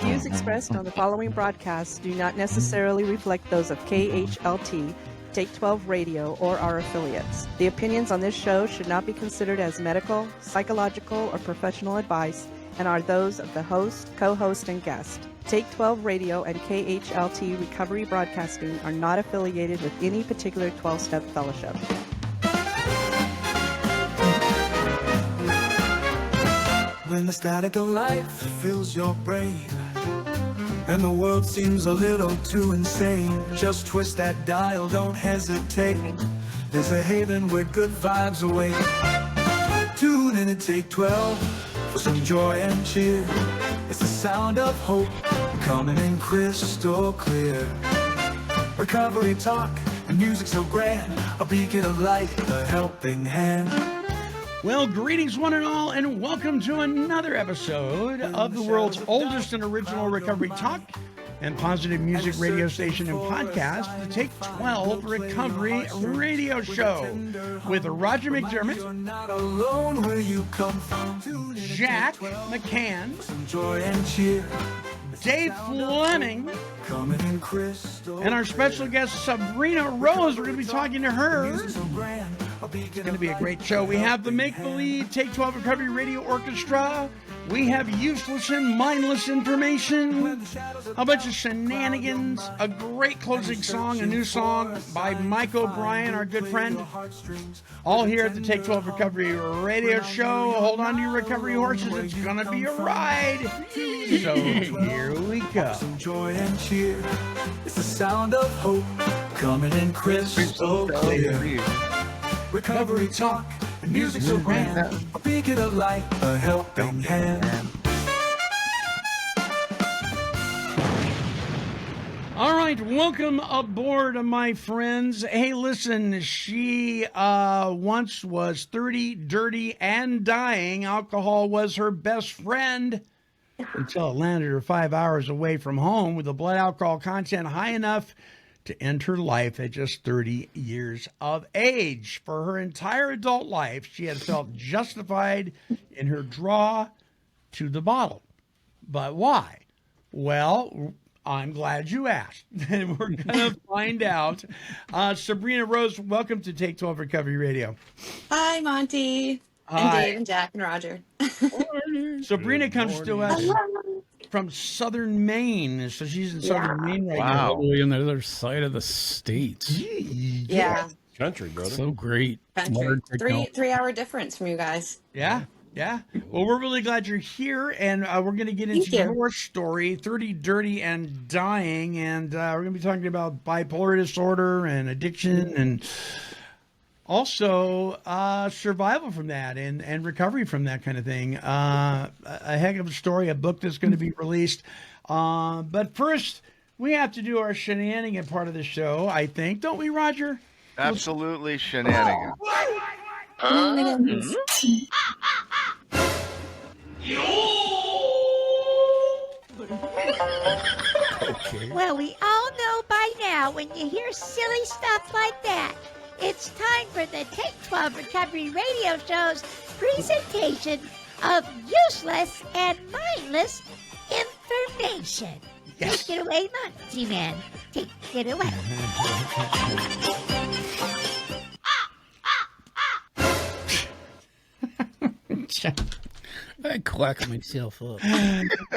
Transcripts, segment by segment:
views expressed on the following broadcasts do not necessarily reflect those of KHLT, Take 12 Radio, or our affiliates. The opinions on this show should not be considered as medical, psychological, or professional advice and are those of the host, co-host, and guest. Take 12 Radio and KHLT Recovery Broadcasting are not affiliated with any particular 12-step fellowship. When the static of life fills your brain and the world seems a little too insane, just twist that dial, don't hesitate. There's a haven where good vibes await. Tune in and Take 12 for some joy and cheer. It's the sound of hope coming in crystal clear. Recovery talk and music so grand, a beacon of light, a helping hand. Well, greetings one and all, and welcome to another episode of the world's oldest and original recovery talk and positive music radio station and podcast, the Take 12 Recovery Radio Show, with Roger McDermott, Jack McCann, Dave Fleming, and our special guest Sabrina Rose. We're going to be talking to her. It's going to be a great show. We have the Make Believe Take 12 Recovery Radio Orchestra. We have useless and mindless information, a bunch of shenanigans, a great closing song, a new song by Mike O'Brien, our good friend. All here at the Take 12 Recovery Radio Show. Hold on to your recovery horses. It's going to be a ride. So here we go. Some joy and cheer. It's the sound of hope coming in crystal clear. Recovery talk and music so grand, a beacon of light, a helping hand. All right, welcome aboard, my friends. Hey, listen, she once was 30, dirty, and dying. Alcohol was her best friend until it landed her 5 hours away from home with a blood alcohol content high enough to end her life at just 30 years of age. For her entire adult life, she had felt justified in her draw to the bottle. But why? Well, I'm glad you asked, and we're going to find out. Sabrina Rose, welcome to Take 12 Recovery Radio. Hi, Monty. Hi. And Dave and Jack and Roger. Sabrina comes to us from southern Maine, so she's in southern Maine right now. All the way on the other side of the state. Yeah. Country, brother. So great. Country. Three-hour difference from you guys. Yeah. Well, we're really glad you're here, and we're going to get into your story, 30, dirty, and dying, and we're going to be talking about bipolar disorder and addiction and also survival from that and recovery from that kind of thing. A heck of a story, a book that's going to be released. But first, we have to do our shenanigan part of the show, I think. Don't we, Roger? Absolutely shenanigans. Okay. Well, we all know by now when you hear silly stuff like that, it's time for the Take 12 Recovery Radio Show's presentation of useless and mindless information. Yes. Take it away, Monty Man. Take it away. I quack myself up.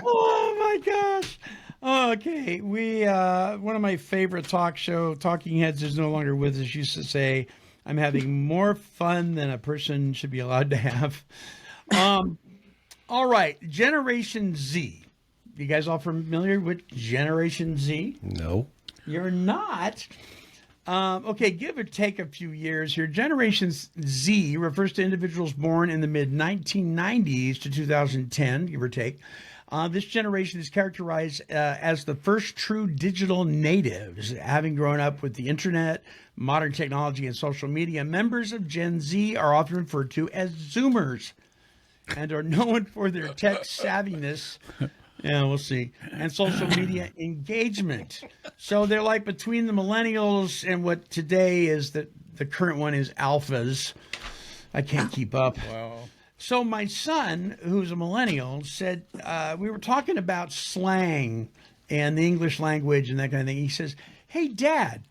Oh my gosh. Okay, we one of my favorite talking heads is no longer with us, used to say, I'm having more fun than a person should be allowed to have. All right, Generation Z. You guys all familiar with Generation Z? No. You're not? Okay, give or take a few years here. Generation Z refers to individuals born in the mid-1990s to 2010, give or take. This generation is characterized as the first true digital natives, having grown up with the internet, modern technology, and social media. Members of Gen Z are often referred to as Zoomers and are known for their tech savviness. Yeah, we'll see. And social media engagement. So they're like between the millennials and what today is the current one is alphas. I can't keep up. Wow. So my son, who's a millennial, said we were talking about slang and the English language and that kind of thing. He says, "Hey, Dad,"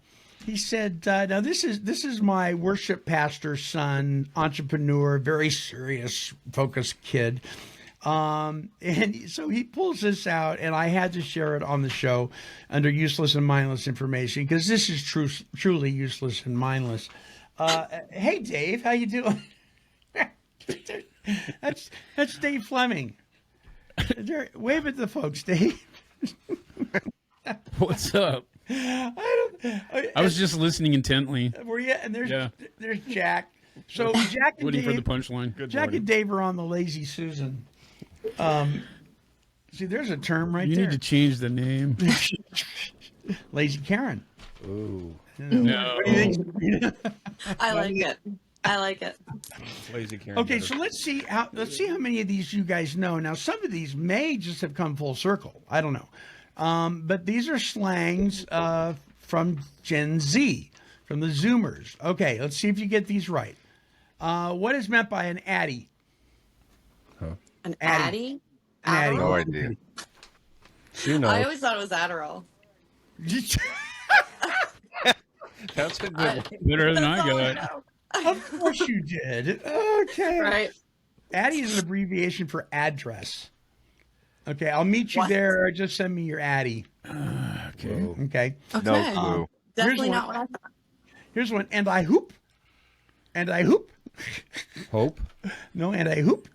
he said, "now this is my worship pastor's son, entrepreneur, very serious, focused kid." And so he pulls this out, and I had to share it on the show under useless and mindless information because this is truly useless and mindless. Hey, Dave, how you doing? That's Dave Fleming. Wave at the folks, Dave. What's up? I was just listening intently. Were you? And there's Jack. So Jack and Waiting Dave, for the punchline. Jack and Dave are on the Lazy Susan. See, there's a term right You there. need to change the name. Lazy Karen. Ooh. No. What do you think? I like it. I like it. Lazy Karen. Okay, so let's see how many of these you guys know. Now, some of these may just have come full circle. I don't know, but these are slangs from Gen Z, from the Zoomers. Okay, let's see if you get these right. What is meant by an Addy? An Addy. Addy? An Addy. No Adderall? idea. You know. I always thought it was Adderall. That's a good one. Better than That's I all got. know. Of course you did. Okay. Right? Addy is an abbreviation for address. Okay, I'll meet you What? there. Just send me your Addy. Okay. Okay. Okay. No clue. Definitely Here's not one. what I thought. Here's one. And I hoop. And I hoop. Hope. No, and I hoop.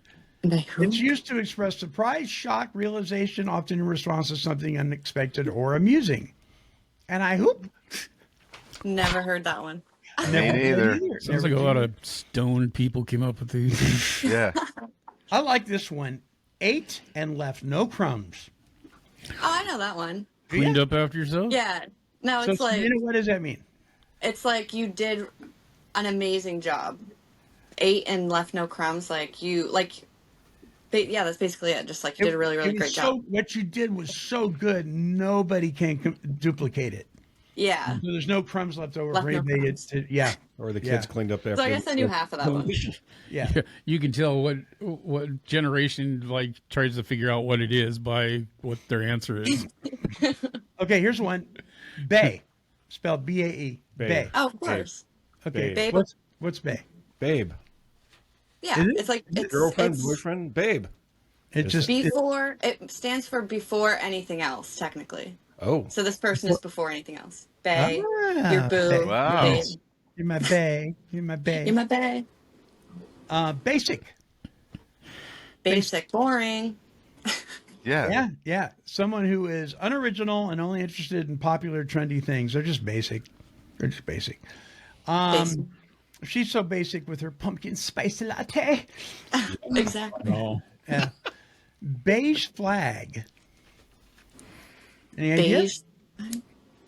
And I hope. It's used to express surprise, shock, realization, often in response to something unexpected or amusing. And I hoop. Never heard that one. Me neither. Sounds like a lot of stoned people came up with these. Yeah. I like this one. Ate and left no crumbs. Oh, I know that one. Cleaned up after yourself? Yeah. No, So, it's like Sabrina, what does that mean? you did an amazing job. Ate and left no crumbs. Yeah, that's basically it. Just like you did a really, really It was great so, job. What you did was so good, nobody can duplicate it. Yeah. So there's no crumbs left over Left for no anybody crumbs. to, yeah. Or the Yeah. kids cleaned up after. So I guess I knew half of that one. Yeah. You can tell what generation like tries to figure out what it is by what their answer is. Okay, here's one. Bay. Spelled B-A-E. Babe. Bay. Oh, of course. Okay. Babe. What's Bay? Babe. Yeah. Is it? It's like it's Girlfriend, it's boyfriend, babe. It just before. It stands for before anything else, technically. Oh. So this person is before anything else. Bae, Ah, your boo. bae. Wow. Babe. You're my bay. You're my bay. You're my bae. Basic. Basic, boring. Yeah. Yeah. Someone who is unoriginal and only interested in popular, trendy things. They're just basic. Basic. She's so basic with her pumpkin spice latte. Exactly. Oh. Yeah. Beige flag. Any ideas? Beige.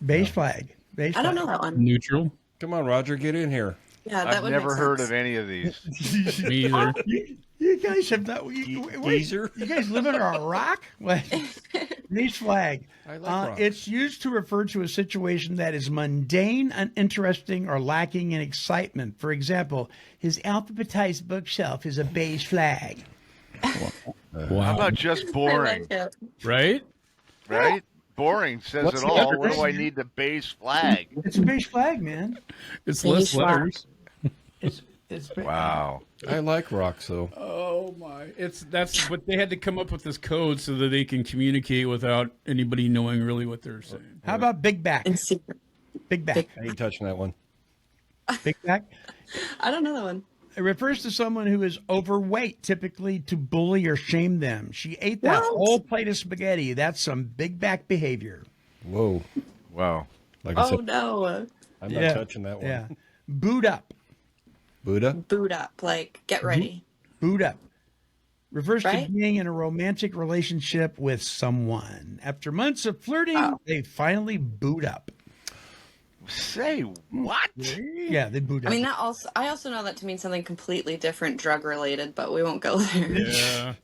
Beige flag. Beige I don't flag. know that one. Neutral? Come on, Roger, get in here. Yeah, that I've would never make heard sense. of any of these. Me either. You guys have not. Geezer? You guys live under a rock? What? Beige flag. I like rocks. It's used to refer to a situation that is mundane, uninteresting, or lacking in excitement. For example, his alphabetized bookshelf is a beige flag. How Wow. about just I boring? like it. Right? Right? Boring says What's it the all. other What do I thing? need the base flag? It's a beige flag, man. It's Beige less rock. letters. It's Wow. I like rocks, though. Oh my! That's what they had to come up with this code so that they can communicate without anybody knowing really what they're saying. How about big back? In secret. Big back. I ain't touching that one. Big back. I don't know that one. It refers to someone who is overweight, typically to bully or shame them. She ate that What? whole plate of spaghetti. That's some big back behavior. Whoa. Wow. Like I Oh said, no. I'm not touching that one. Yeah. Boot up. Buddha? Boot up. Like, get ready. Boot up. Refers to Right? being in a romantic relationship with someone. After months of flirting, they finally boot up. Say what? Yeah, they boot I up. mean, I also know that to mean something completely different, drug related, but we won't go there. Yeah,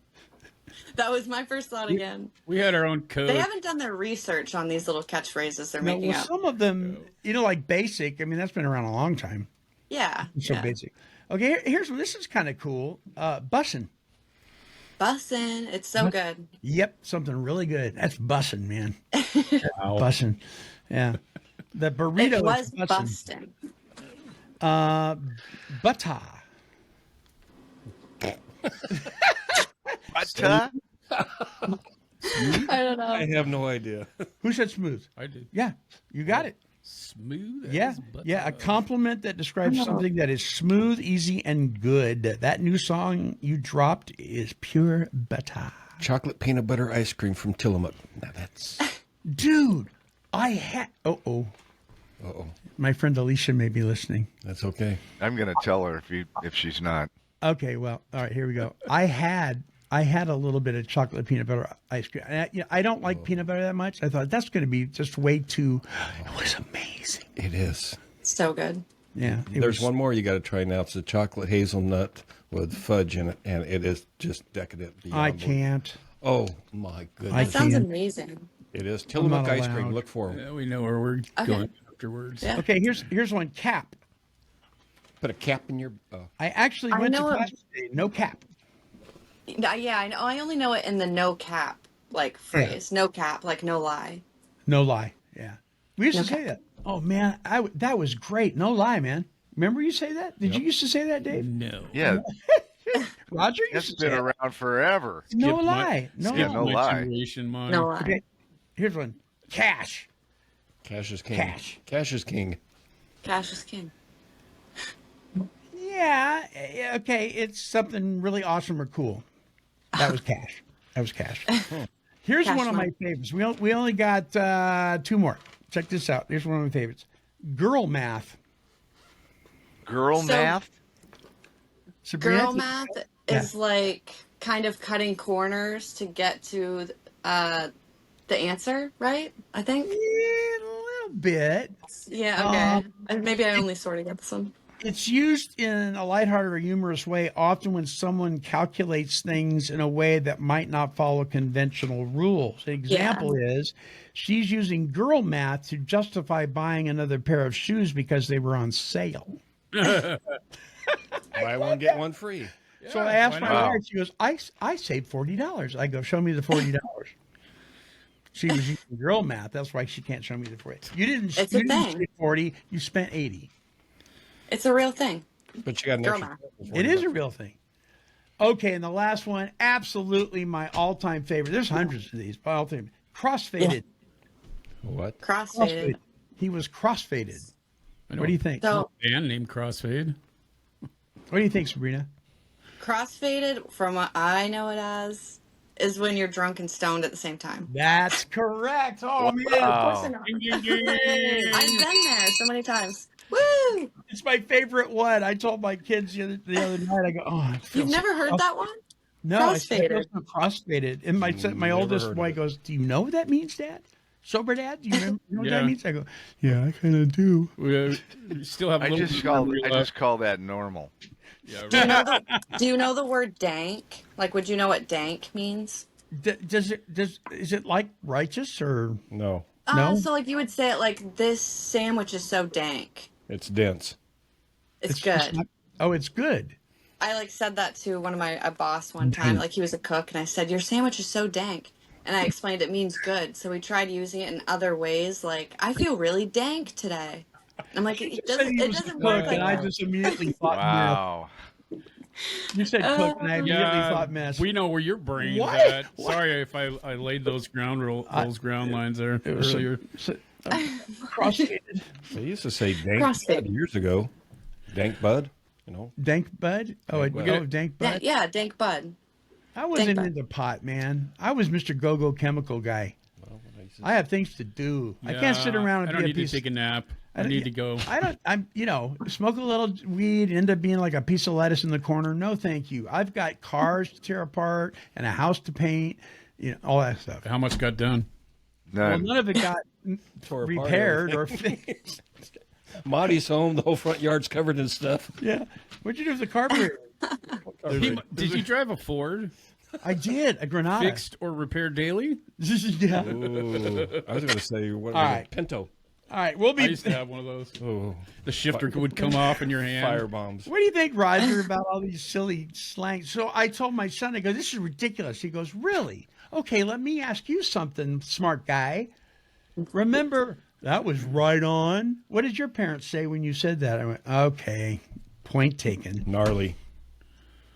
That was my first thought again. we had our own code. They haven't done their research on these little catchphrases they're No, making well, up. some of them, like basic, I mean, that's been around a long time. Yeah. So yeah. basic. Okay, here's this is kind of cool. Bussin'. Bussin'. It's so good. Yep, something really good. That's bussin', man. Wow. Bussin'. Yeah. The burrito It was is bussin'. bustin'. Butter. Butter? I don't know. I have no idea. Who said smooth? I did. Yeah, you got it. Smooth. Yeah, as butter. yeah, a compliment that describes something that is smooth, easy, and good. That new song you dropped is pure butter. Chocolate peanut butter ice cream from Tillamook. Now that's. Dude, I had. Uh-oh. My friend Alicia may be listening. That's okay. I'm gonna tell her if she's not. Okay, well, all right, here we go. I had a little bit of chocolate peanut butter ice cream. And I don't like peanut butter that much. I thought that's going to be just way too. It was amazing. It is. So good. Yeah. There's one more you got to try now. It's a chocolate hazelnut with fudge in it, and it is just decadent. Beyond I belief. can't. Oh my goodness! I That sounds can't. amazing. It is not Tillamook ice allowed. cream. Look for them. Yeah, we know where we're going afterwards. Yeah. Okay, here's one. Cap. Put a cap in your. I actually I went to know it- class today. No cap. Yeah, I know. I only know it in the no cap like phrase. No cap, like no lie. No lie. Yeah. We used No to say cap. that. Oh man, that was great. No lie, man. Remember you say that? Did you used to say that, Dave? No. Yeah, Roger it's used to been say it. around forever. No Skip my- lie. No skip lie. no my lie. generation, Monty. No lie. Okay. Here's one. Cash. Cash is king. Cash. Is king. Cash is king. Yeah. Okay. It's something really awesome or cool. That was cash. Here's Cash one of my money. favorites. We only got two more. Check this out. Here's one of my favorites. Girl math. Girl So- math? Sabrina, Girl math is like kind of cutting corners to get to the answer, right? I think. A little bit. Yeah, okay. Maybe I only sort of get this one. It's used in a lighthearted or humorous way, often when someone calculates things in a way that might not follow conventional rules. An example is she's using girl math to justify buying another pair of shoes because they were on sale. Buy one get one free. So I asked why my not? wife, she goes, I saved $40. I go, show me the $40. She was using girl math. That's why she can't show me the 40. You didn't, It's you a didn't thing. say 40, you spent 80. It's a real thing. But you got an Girl extra. math. It is a real thing. Okay, and the last one, absolutely my all-time favorite. There's hundreds of these, but all time. Crossfaded. What? Crossfaded. He was crossfaded. What do you think? So Band named Crossfade. What do you think, Sabrina? crossfaded, from what I know it as, is when you're drunk and stoned at the same time. That's correct. Oh man, Wow. I've been there so many times. Woo! it's my favorite one. I told my kids the other night. I go, oh, it feels You've never heard that one? no, I said, Crossfaded. it feels so crossfaded. And my Never oldest heard boy of it. goes, "Do you know what that means, Dad? Sober Dad? Do you remember you know what Yeah. that means?" I go, "Yeah, I kind of do." We still have a I little just bit of call memory I left. just call that normal. Yeah, Do you right. know do you know the word dank? Like, would you know what dank means? Is it like righteous or No, No? So like you would say it like, this sandwich is so dank. it's dense. It's just good. not- oh, it's good. I like said that to one of my a boss one time. Like, he was a cook, and I said, "Your sandwich is so dank," and I explained it means good. So we tried using it in other ways. Like, I feel really dank today. I'm like, it doesn't work like and I that. just immediately thought Wow. mess. You said cook, and I immediately thought mess. We know where your brain's What? at. What? Sorry if I laid those ground lines there It was earlier. crossfaded. They used to say dank Crossfade. bud years ago. Dank bud, you know. Dank bud. Oh, Dank bud. dank bud. Yeah, dank bud. I wasn't bud. into pot, man. I was Mr. Go-Go Chemical guy. I have things to do. I can't sit around and I don't be need a piece. to take a nap. I don't- need to go. I'm smoke a little weed, end up being like a piece of lettuce in the corner. No, thank you. I've got cars to tear apart and a house to paint, all that stuff. How much got done? Well, None. none of it got Tore apart repaired or everything. fixed. Marty's home. The whole front yard's covered in stuff. Yeah. What'd you do with the carburetor? Did you drive a Ford? I did. A Granada. Fixed or repaired daily? yeah. Ooh, I was going to say what All was it? right. Pinto. All right, we'll I be. used to have one of those. Oh, The shifter would come off in your hand. fire bombs. What do you think, Roger, about all these silly slangs? So I told my son, I go, this is ridiculous. He goes, really? Okay, let me ask you something, smart guy. Remember, that was right on. What did your parents say when you said that? I went, okay, point taken. Gnarly.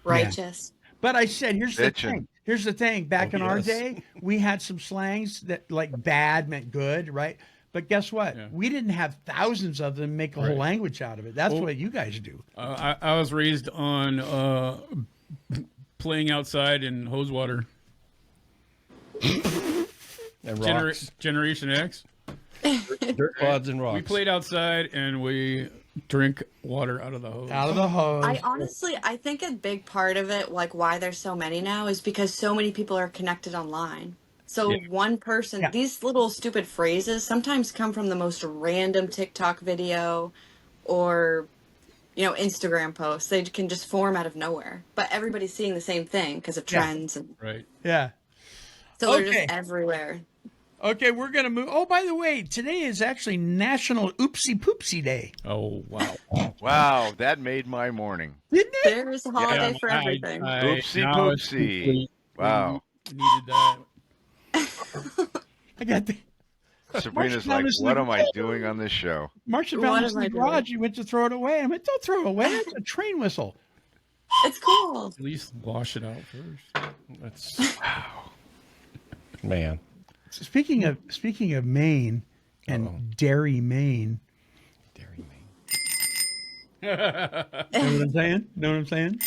Righteous. But I said, here's the Bitchin'. thing. Here's the thing. Back in our yes. day, we had some slangs that like bad meant good, right? But guess what? Yeah. We didn't have thousands of them make a whole language out of it. That's what you guys do. I was raised on playing outside in hose water. And rocks. Generation X. Dirt clods and rocks. We played outside and we drink water out of the hose. Out of the hose. I think a big part of it, like why there's so many now, is because so many people are connected online. So one person, these little stupid phrases sometimes come from the most random TikTok video or, Instagram posts. They can just form out of nowhere. But everybody's seeing the same thing because of trends. And Right. Yeah. so they're just everywhere. Okay, we're going to move. Oh, by the way, today is actually National Oopsie Poopsie Day. Oh, wow. Wow, that made my morning. Didn't it? There's a holiday for everything. Oopsie now it's poopsie. complete. Wow. We needed that. I got the. Sabrina's Marcia like, found this what in am I doing on this show? Marcia What found this in am the I doing? garage. You went to throw it away. I went, don't throw it away. It's a train whistle. It's cool. At least wash it out first. That's man. Speaking of Maine and Dairy, Maine. Dairy Maine. Know what I'm saying? Know what I'm saying?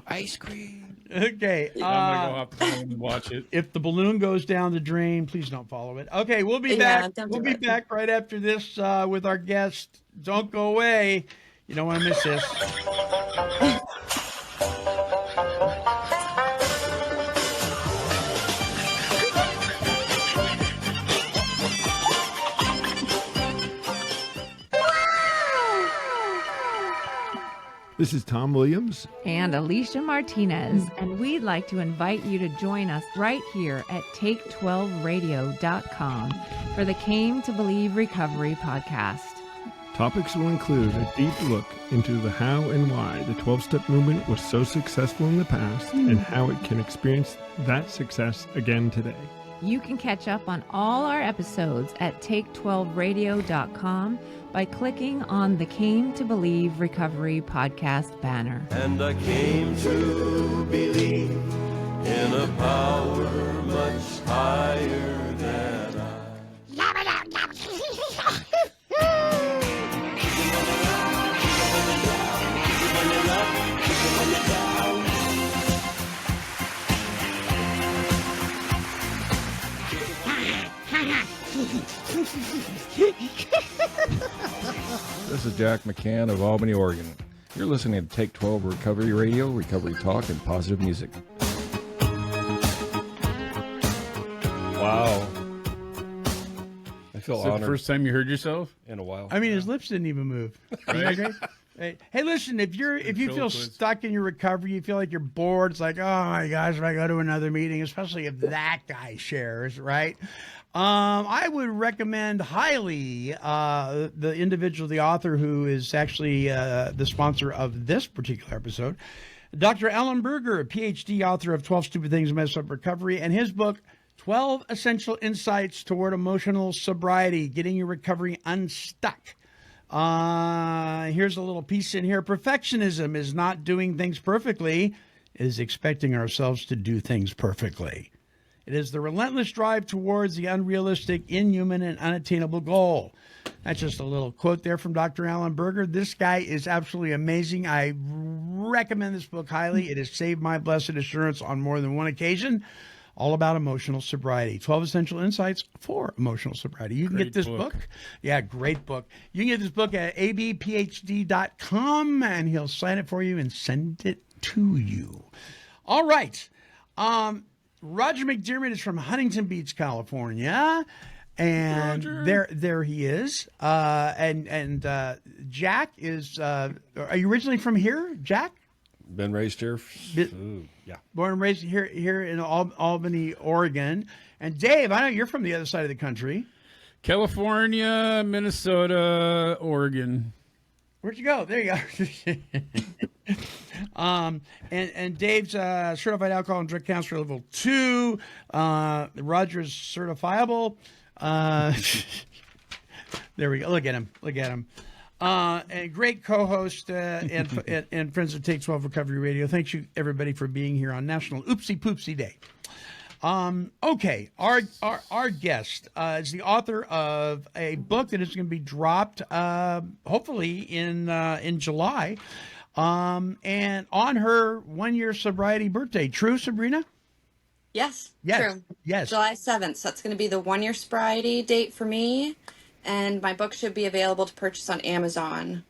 Ice cream. Okay. I'm gonna go off the phone and watch it. If the balloon goes down the drain, please don't follow it. Okay, we'll be Yeah, back. don't We'll do be it. back right after this with our guest. Don't go away. You don't want to miss this. This is Tom Williams. And Alicia Martinez, and we'd like to invite you to join us right here at Take12Radio.com for the Came to Believe Recovery podcast. Topics will include a deep look into the how and why the 12-step movement was so successful in the past and how it can experience that success again today. You can catch up on all our episodes at Take12Radio.com by clicking on the Came to Believe Recovery podcast banner. And I came to believe in a power much higher than I. This is Jack McCann of Albany, Oregon. You're listening to Take 12 Recovery Radio, recovery talk, and positive music. Wow. I feel Is that the honored first time you heard yourself? in a while. I mean, his lips didn't even move. Isn't that great? Hey, listen, if you feel stuck in your recovery, you feel like you're bored, it's like, oh my gosh, if I go to another meeting, especially if that guy shares, right? I would recommend highly the individual, the author who is actually the sponsor of this particular episode, Dr. Alan Berger, a PhD, author of 12 Stupid Things That Mess Up Recovery, and his book, 12 Essential Insights Toward Emotional Sobriety, Getting Your Recovery Unstuck. Here's a little piece in here. Perfectionism is not doing things perfectly, it is expecting ourselves to do things perfectly. It is the relentless drive towards the unrealistic, inhuman, and unattainable goal. That's just a little quote there from Dr. Alan Berger. This guy is absolutely amazing. I recommend this book highly. It has saved my blessed assurance on more than one occasion. All about emotional sobriety. 12 Essential Insights for Emotional Sobriety. You can get this book. Yeah, great book. You can get this book at abphd.com, and he'll sign it for you and send it to you. All right. Roger McDermott is from Huntington Beach, California. And there he is. And Jack is, are you originally from here, Jack? Been raised here. Yeah. Born and raised here in Albany, Oregon. And Dave, I know you're from the other side of the country. California, Minnesota, Oregon. Where'd you go? There you go. And Dave's certified alcohol and drug counselor level 2. Roger's certifiable. There we go. Look at him. Look at him. And great co-host and friends of Take 12 Recovery Radio. Thanks you everybody for being here on National Oopsie Poopsie Day. Okay, our guest is the author of a book that is going to be dropped hopefully in July, and on her 1-year sobriety birthday. True, Sabrina? Yes, Yes. true. Yes. July 7th. So that's going to be the 1-year sobriety date for me. And my book should be available to purchase on Amazon.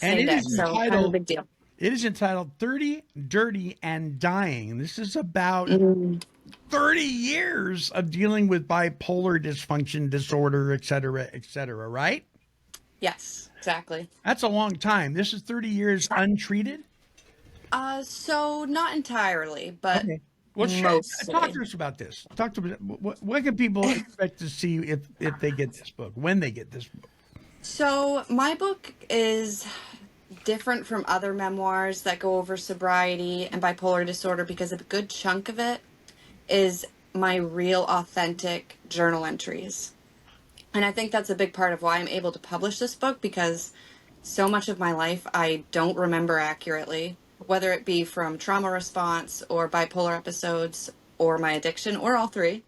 And Same it day. is So kind of a big deal. It is entitled 30, Dirty, and Dying. This is about 30 years of dealing with bipolar dysfunction, disorder, et cetera, right? Yes, exactly. That's a long time. This is 30 years untreated? So not entirely, but Okay. Well, mostly. talk to us about this. Talk to what can people expect to see if they get this book, when they get this book? So my book is different from other memoirs that go over sobriety and bipolar disorder because a good chunk of it is my real authentic journal entries. And I think that's a big part of why I'm able to publish this book, because so much of my life I don't remember accurately, whether it be from trauma response or bipolar episodes or my addiction or all three.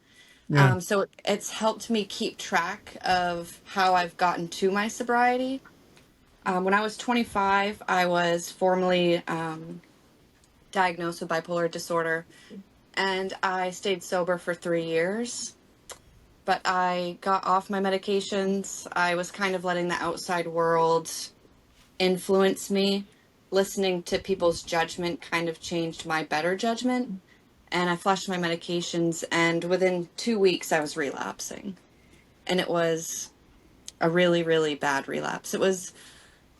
Yeah. So it's helped me keep track of how I've gotten to my sobriety. When I was 25, I was formally diagnosed with bipolar disorder, and I stayed sober for 3 years. But I got off my medications. I was kind of letting the outside world influence me. Listening to people's judgment kind of changed my better judgment. And I flushed my medications, and within 2 weeks I was relapsing. And it was a really, really bad relapse. It was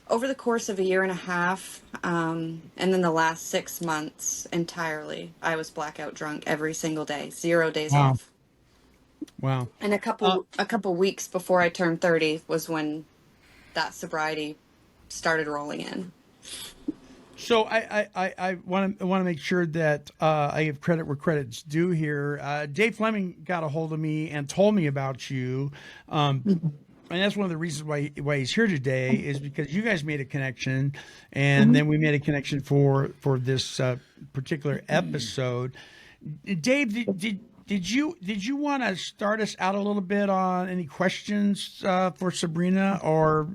over the course of 1.5 years, and then the last 6 months entirely, I was blackout drunk every single day, 0 days Wow. off. Wow. And a couple weeks before I turned 30 was when that sobriety started rolling in. So I want to make sure that I give credit where credit's due here. Dave Fleming got a hold of me and told me about you, and that's one of the reasons why he's here today, is because you guys made a connection, and then we made a connection for this particular episode. Dave, did you want to start us out a little bit on any questions for Sabrina, or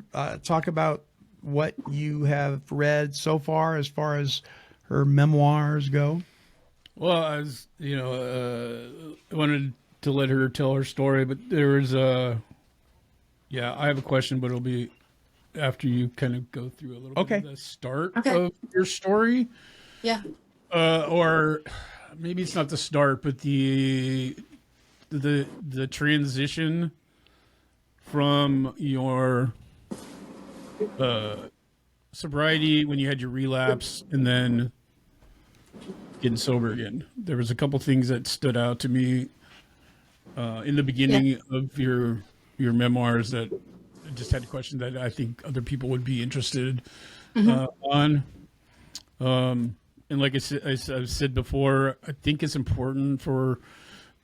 talk about what you have read so far as her memoirs go? Well, I was, I wanted to let her tell her story, but there was I have a question, but it'll be after you kind of go through a little bit of the start of your story. Yeah. Or maybe it's not the start, but the transition from your sobriety when you had your relapse and then getting sober again. There was a couple things that stood out to me in the beginning of your memoirs that I just had a question that I think other people would be interested on. And like I've said before, I think it's important for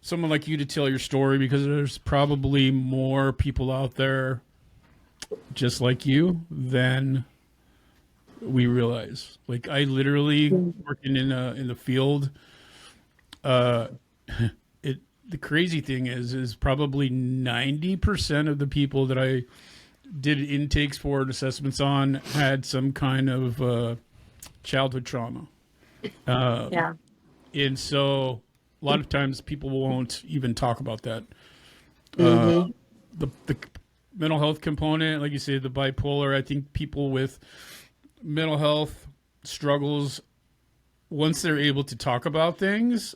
someone like you to tell your story, because there's probably more people out there just like you than we realize. Like, I literally working in the field. The crazy thing is probably 90% of the people that I did intakes for and assessments on had some kind of childhood trauma. And so a lot of times people won't even talk about that. The mental health component, like you say, the bipolar, I think people with mental health struggles, once they're able to talk about things,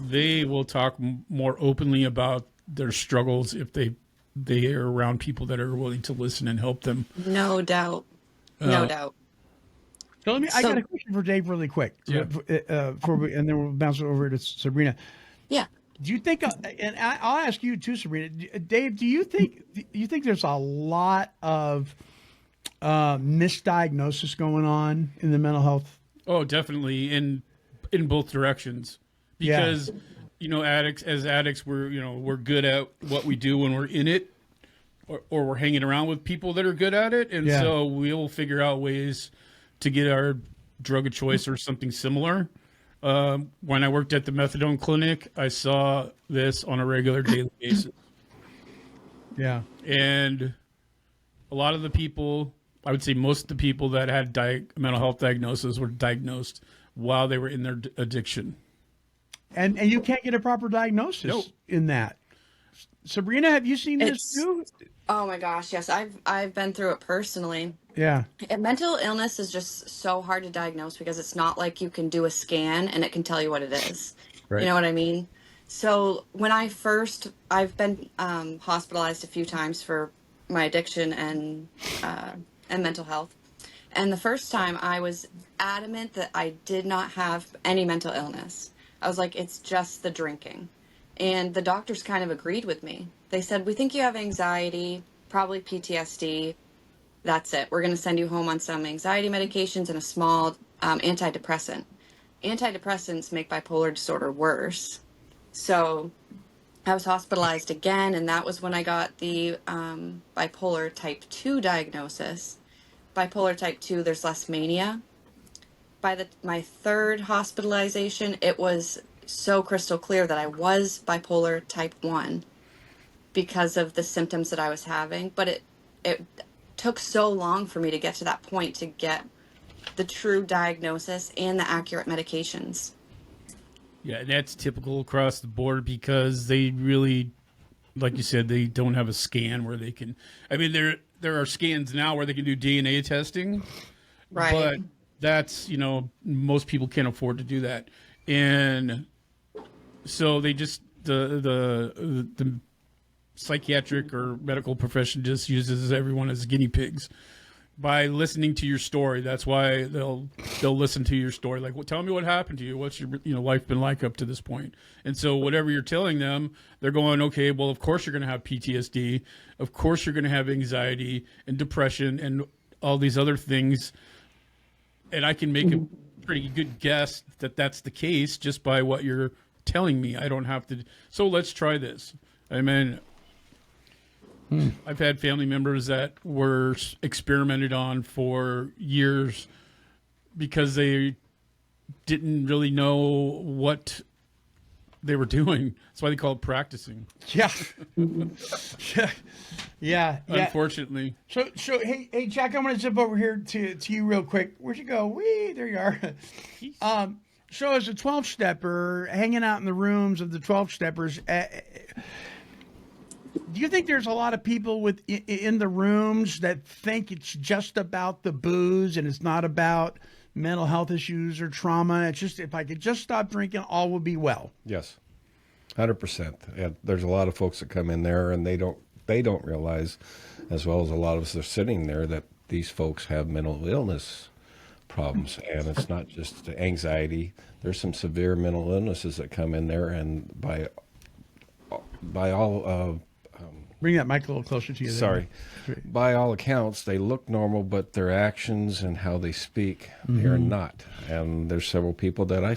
they will talk more openly about their struggles if they are around people that are willing to listen and help them. No doubt. No doubt. So I got a question for Dave really quick. Yeah. And then we'll bounce it over to Sabrina. Yeah. Do you think, and I'll ask you too, Sabrina, Dave, do you think there's a lot of misdiagnosis going on in the mental health? Oh, definitely in both directions, Yeah. because addicts, we're good at what we do when we're in it, or we're hanging around with people that are good at it, and Yeah. so we'll figure out ways to get our drug of choice or something similar. When I worked at the methadone clinic, I saw this on a regular daily basis. Yeah. And a lot of the people, I would say most of the people that had mental health diagnoses were diagnosed while they were in their addiction. And you can't get a proper diagnosis Nope. in that. Sabrina, have you seen this It's too? Oh my gosh, yes. I've been through it personally. Yeah. And mental illness is just so hard to diagnose because it's not like you can do a scan and it can tell you what it is. Right. You know what I mean? So when I've been hospitalized a few times for my addiction and mental health. And the first time I was adamant that I did not have any mental illness. I was like, it's just the drinking. And the doctors kind of agreed with me. They said, we think you have anxiety, probably PTSD. That's it. We're going to send you home on some anxiety medications and a small antidepressant. Antidepressants make bipolar disorder worse. So I was hospitalized again, and that was when I got the bipolar type 2 diagnosis. Bipolar type 2, there's less mania. By my third hospitalization, it was so crystal clear that I was bipolar type 1 because of the symptoms that I was having. But it took so long for me to get to that point to get the true diagnosis and the accurate medications. Yeah, and that's typical across the board because they really, like you said, they don't have a scan where they can. I mean, there are scans now where they can do DNA testing, Right. but that's most people can't afford to do that, and so they just the psychiatric or medical profession just uses everyone as guinea pigs by listening to your story. That's why they'll listen to your story. Like, well, tell me what happened to you. What's your life been like up to this point? And so whatever you're telling them, they're going, okay, well, of course you're going to have PTSD. Of course you're going to have anxiety and depression and all these other things. And I can make a pretty good guess that that's the case just by what you're telling me. I don't have to. So let's try this. I mean, I've had family members that were experimented on for years because they didn't really know what they were doing. That's why they call it practicing. Yeah. Yeah. Unfortunately. So hey, Jack, I'm going to zip over here to you real quick. Where'd you go? Wee, there you are. So as a 12-stepper, hanging out in the rooms of the 12-steppers, do you think there's a lot of people in the rooms that think it's just about the booze and it's not about mental health issues or trauma? It's just, if I could just stop drinking, all will be well. Yes, 100%. And there's a lot of folks that come in there and they don't realize, as well as a lot of us are sitting there, that these folks have mental illness problems, and it's not just anxiety. There's some severe mental illnesses that come in there, and by all Bring that mic a little closer to you. sorry, by all accounts, they look normal, but their actions and how they speak are not. And there's several people that I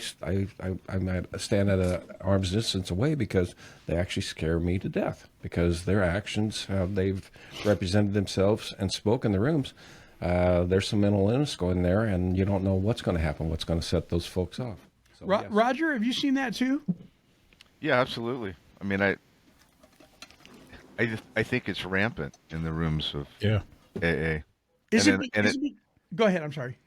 might stand at an arm's distance away because they actually scare me to death because their actions, how they've represented themselves and spoke in the rooms. There's some mental illness going there, and you don't know what's going to happen, what's going to set those folks off. So, yes. Roger, have you seen that too? Yeah, absolutely. I mean, I think it's rampant in the rooms of AA. Go ahead. I'm sorry.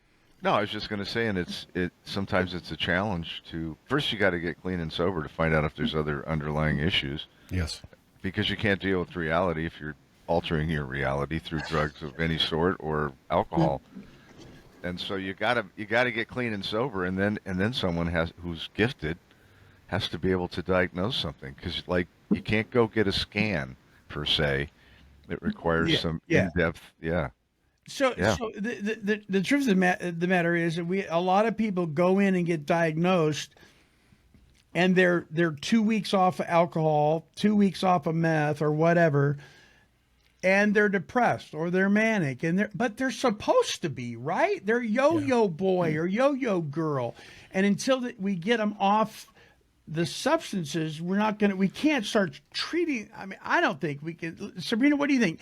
No, I was just going to say, and it sometimes it's a challenge to first you got to get clean and sober to find out if there's other underlying issues. Yes, because you can't deal with reality if you're altering your reality through drugs of any sort or alcohol. And so you gotta get clean and sober, and then someone who's gifted has to be able to diagnose something, because like you can't go get a scan per se. It requires some in-depth. So the truth of the matter is that a lot of people go in and get diagnosed and they're 2 weeks off of alcohol, 2 weeks off of meth or whatever, and they're depressed or they're manic, but they're supposed to be, right? They're yo-yo boy or yo-yo girl, and until we get them off the substances, we can't start treating. I mean, I don't think we can. Sabrina, what do you think?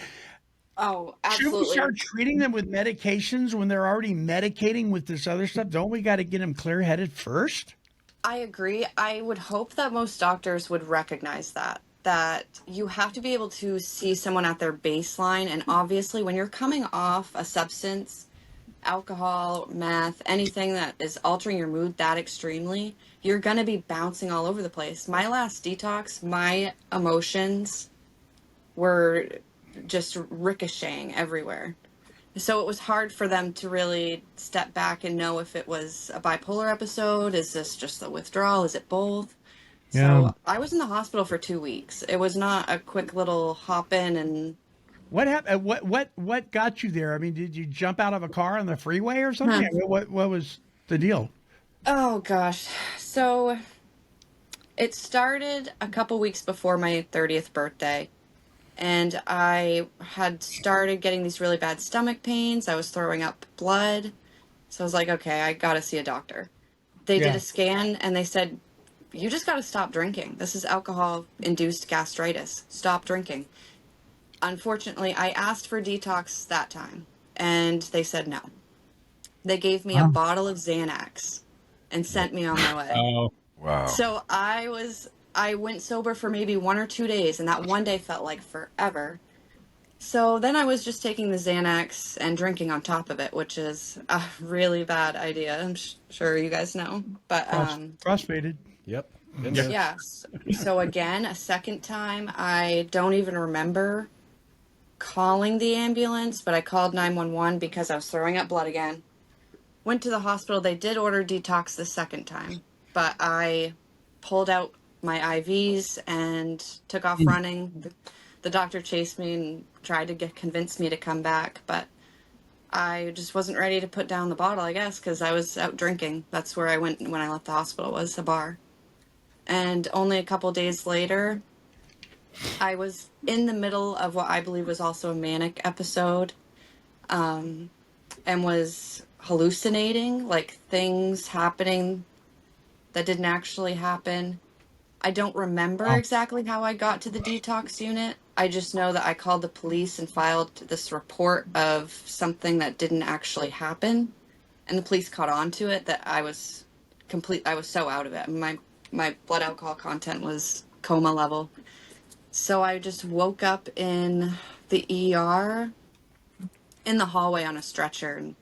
Oh, Should we absolutely. start treating them with medications when they're already medicating with this other stuff? Don't we got to get them clear-headed first? I agree. I would hope that most doctors would recognize that you have to be able to see someone at their baseline. And obviously, when you're coming off a substance, alcohol, meth, anything that is altering your mood that extremely, you're going to be bouncing all over the place. My last detox, my emotions were just ricocheting everywhere. So it was hard for them to really step back and know if it was a bipolar episode. Is this just the withdrawal? Is it both? Yeah. So I was in the hospital for 2 weeks. It was not a quick little hop in and. What happened? What got you there? I mean, did you jump out of a car on the freeway or something? I mean, what was the deal? Oh gosh. So it started a couple weeks before my 30th birthday. And I had started getting these really bad stomach pains. I was throwing up blood. So I was like, okay, I got to see a doctor. They did a scan and they said, you just got to stop drinking. This is alcohol-induced gastritis. Stop drinking. Unfortunately, I asked for detox that time and they said no. They gave me a bottle of Xanax and sent me on my way. Oh, Wow. So I went sober for maybe 1 or 2 days, and that one day felt like forever. So then I was just taking the Xanax and drinking on top of it, which is a really bad idea. I'm sure you guys know. But Frustrated. Yep. yeah. So again, a second time, I don't even remember calling the ambulance, but I called 911 because I was throwing up blood again. Went to the hospital. They did order detox the second time, but I pulled out my IVs and took off running. The doctor chased me and tried to convince me to come back, but I just wasn't ready to put down the bottle, I guess, because I was out drinking. That's where I went when I left the hospital, was a bar. And only a couple days later, I was in the middle of what I believe was also a manic episode, and was hallucinating, like things happening that didn't actually happen. I don't remember exactly how I got to the detox unit. I just know that I called the police and filed this report of something that didn't actually happen. And the police caught on to it that I was so out of it. My blood alcohol content was coma level. So I just woke up in the ER in the hallway on a stretcher. And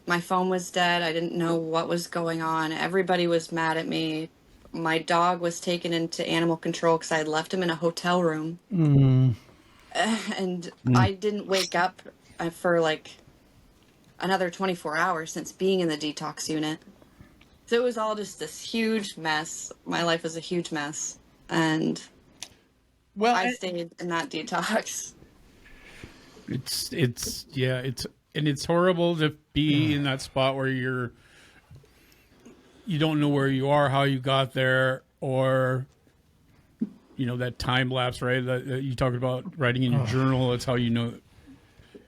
my phone was dead. I didn't know what was going on. Everybody was mad at me. My dog was taken into animal control because I had left him in a hotel room. And I didn't wake up for like another 24 hours since being in the detox unit. So it was all just this huge mess. My life was a huge mess. And I stayed in that detox. It's horrible to be in that spot where you don't know where you are, how you got there, or that time lapse, right? That you talked about writing in your journal. That's how you know.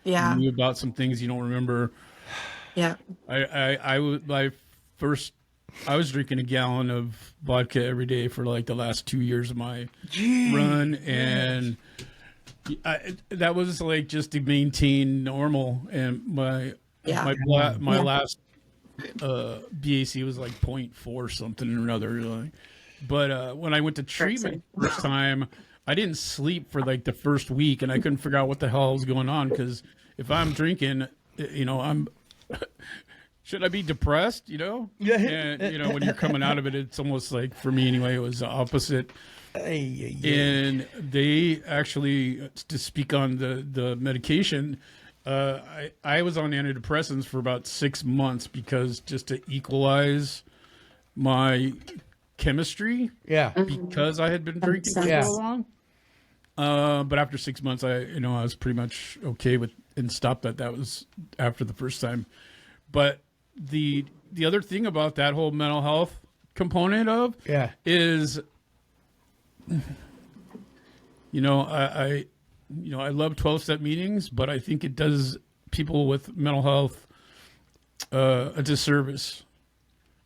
Yeah. You knew about some things you don't remember. Yeah. I was drinking a gallon of vodka every day for like the last 2 years of my run, and that was like just to maintain normal. And my last BAC was like 0.4 something or another. But when I went to treatment the first time, I didn't sleep for like the first week, and I couldn't figure out what the hell was going on. Because if I'm drinking, I'm should I be depressed? Yeah. And when you're coming out of it, it's almost like, for me anyway, it was the opposite. And they actually, to speak on the medication, I was on antidepressants for about 6 months because just to equalize my chemistry. Yeah. Because I had been drinking for so long. But after 6 months, I was pretty much okay with and stopped that. That was after the first time. But the other thing about that whole mental health component of is, I love 12-step meetings, but I think it does people with mental health a disservice.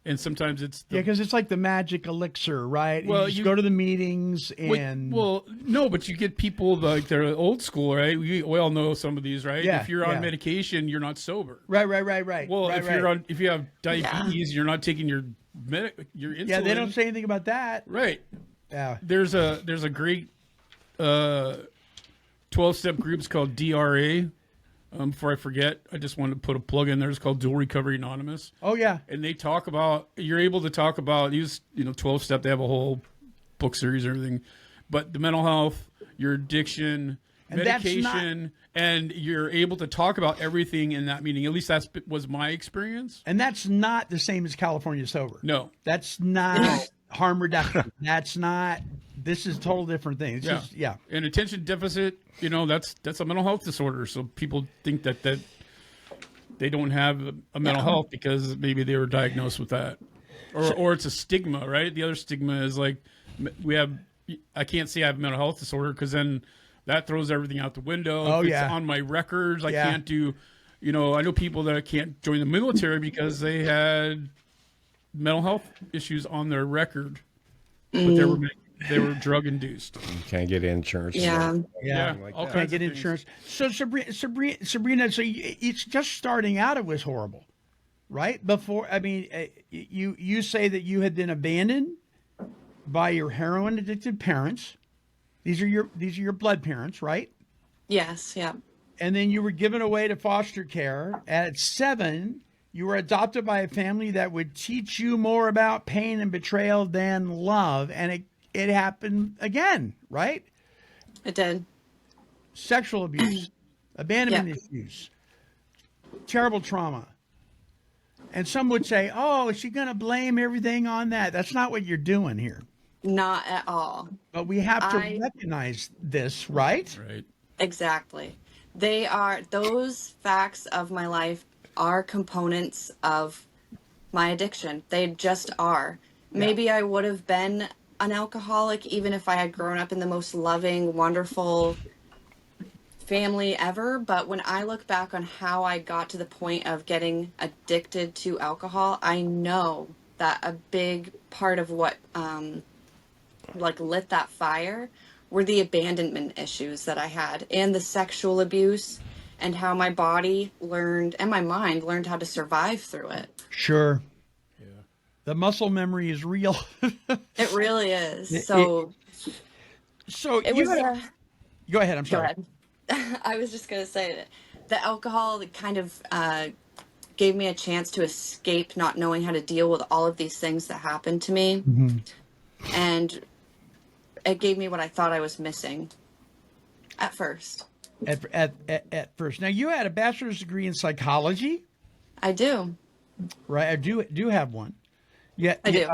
And sometimes it's because it's like the magic elixir, right? Well, you just go to the meetings and no, but you get people like they're old school, right? We all know some of these, right? Yeah, if you're on medication, you're not sober. Right. Well, right. if you have diabetes, you're not taking your insulin. Yeah, they don't say anything about that. Right. Yeah. There's a great 12-step groups called DRA. Before I forget, I just wanted to put a plug in there. It's called Dual Recovery Anonymous. Oh yeah. And they talk about, you're able to talk about use 12-step. They have a whole book series and everything, but the mental health, your addiction, and medication, and you're able to talk about everything in that meeting. At least was my experience. And that's not the same as California Sober. No, that's not harm reduction. That's not. This is a total different thing. It's just, And attention deficit, that's a mental health disorder. So people think that they don't have a mental health because maybe they were diagnosed with that, or it's a stigma, right? The other stigma is like I can't say I have a mental health disorder because then that throws everything out the window. Oh, if it's on my records, I can't do. I know people that can't join the military because they had mental health issues on their record, but they were drug induced. You can't get insurance. Yeah. Like All that. can't get insurance. So Sabrina, so it's just starting out. It was horrible, right? Before, I mean, you say that you had been abandoned by your heroin addicted parents. These are your blood parents, right? Yes. Yeah. And then you were given away to foster care at 7. You were adopted by a family that would teach you more about pain and betrayal than love, and it happened again, right? It did. Sexual abuse, abandonment issues, terrible trauma. And some would say, oh, is she going to blame everything on that? That's not what you're doing here. Not at all. But we have to recognize this, right? Right. Exactly. Those facts of my life are components of my addiction. They just are. Maybe I would have been an alcoholic even if I had grown up in the most loving, wonderful family ever. But when I look back on how I got to the point of getting addicted to alcohol, I know that a big part of what lit that fire were the abandonment issues that I had and the sexual abuse and how my body learned and my mind learned how to survive through it. Sure. The muscle memory is real. It really is. So it was. Go ahead. I'm sorry. Go ahead. I was just going to say that the alcohol kind of gave me a chance to escape not knowing how to deal with all of these things that happened to me. Mm-hmm. And it gave me what I thought I was missing at first. At first. Now, you had a bachelor's degree in psychology? I do. Right. I do have one. Yeah, I do.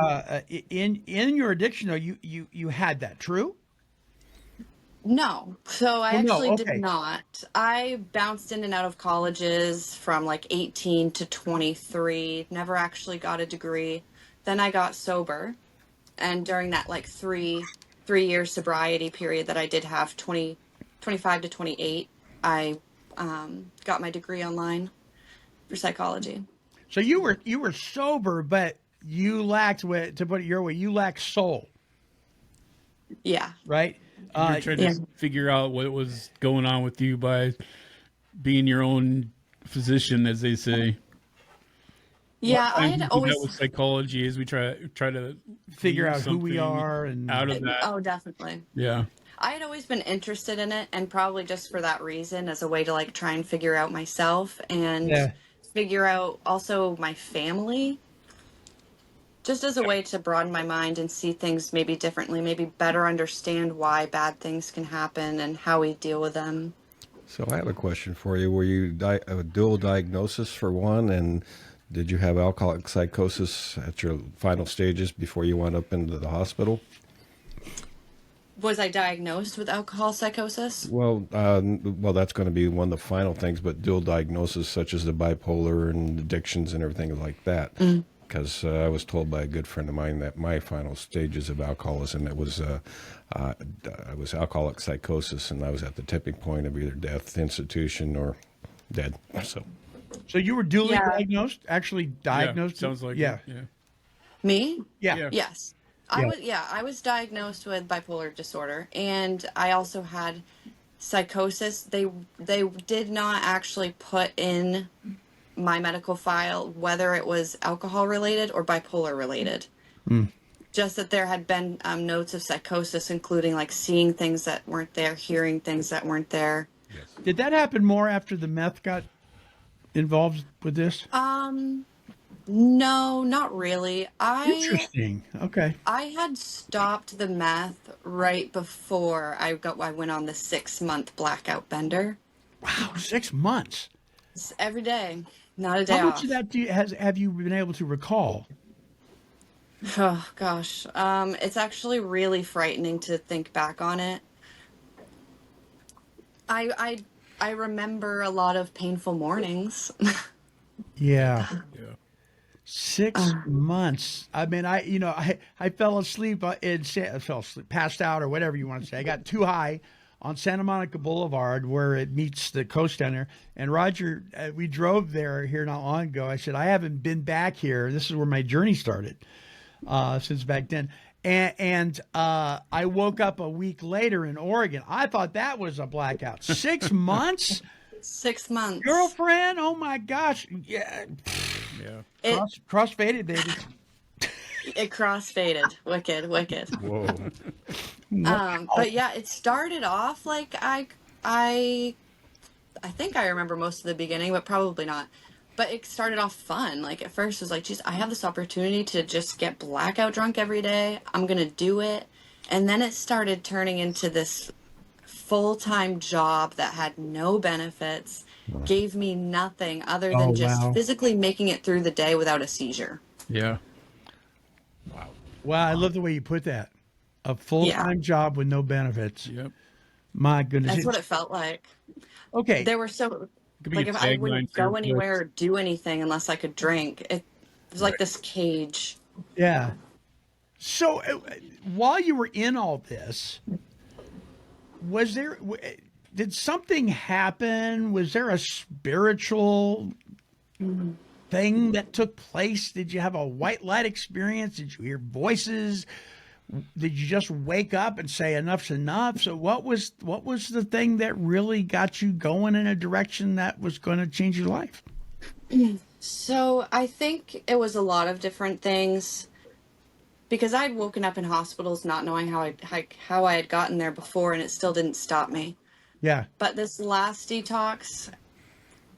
In your addiction, though, you had that, true? No. So I actually did not. I bounced in and out of colleges from like 18 to 23, never actually got a degree. Then I got sober. And during that like 3-year sobriety period that I did have, 25 to 28, I got my degree online for psychology. So you were sober, but you lacked, to put it your way, you lacked soul. Yeah. Right? You're trying to figure out what was going on with you by being your own physician, as they say. Yeah, I had always with psychology as we try to figure out who we are and out of that. Oh, definitely. Yeah. I had always been interested in it, and probably just for that reason, as a way to like try and figure out myself and figure out also my family. Just as a way to broaden my mind and see things maybe differently, maybe better understand why bad things can happen and how we deal with them. So I have a question for you. Were you a dual diagnosis for one, and did you have alcoholic psychosis at your final stages before you went up into the hospital? Was I diagnosed with alcohol psychosis? Well, that's going to be one of the final things, but dual diagnosis such as the bipolar and addictions and everything like that. because I was told by a good friend of mine that my final stages of alcoholism, it was I was alcoholic psychosis, and I was at the tipping point of either death, institution, or dead. So you were duly Yeah. diagnosed, actually diagnosed? Yeah, sounds like yeah. it. Yeah. Me? Yeah. Yes. I was diagnosed with bipolar disorder, and I also had psychosis. They did not actually put in my medical file whether it was alcohol related or bipolar related. Just that there had been notes of psychosis, including like seeing things that weren't there, hearing things that weren't there. Did that happen more after the meth got involved with this? No, not really. Interesting. Okay. I had stopped the meth right before I went on the 6-month blackout bender. Wow, 6 months. It's every day, not a day How much off. of that have you been able to recall? Oh gosh, it's actually really frightening to think back on it. I remember a lot of painful mornings. Yeah. Yeah. 6 months. I mean, I fell asleep passed out or whatever you want to say. I got too high on Santa Monica Boulevard where it meets the coast down there. And Roger, we drove there here not long ago. I said, I haven't been back here. This is where my journey started since back then. And I woke up a week later in Oregon. I thought that was a blackout. 6 months? 6 months. Girlfriend? Oh my gosh. Yeah. Yeah. Cross-faded, baby. It cross-faded. Wicked. Whoa. But yeah, it started off like I think I remember most of the beginning, but probably not. But it started off fun. Like at first it was like, geez, I have this opportunity to just get blackout drunk every day. I'm going to do it. And then it started turning into this full-time job that had no benefits, gave me nothing other than just physically making it through the day without a seizure. Yeah. Wow, I love the way you put that. A full-time job with no benefits. Yep. My goodness. That's what it felt like. Okay. There were so Could be like a if I tagline wouldn't for your go anywhere or book. do anything unless I could drink. It was like this cage. Yeah. So while you were in all this, did something happen? Was there a spiritual thing that took place? Did you have a white light experience? Did you hear voices? Did you just wake up and say enough's enough? So what was the thing that really got you going in a direction that was going to change your life? So I think it was a lot of different things because I'd woken up in hospitals not knowing how I had gotten there before, and it still didn't stop me. Yeah. But this last detox,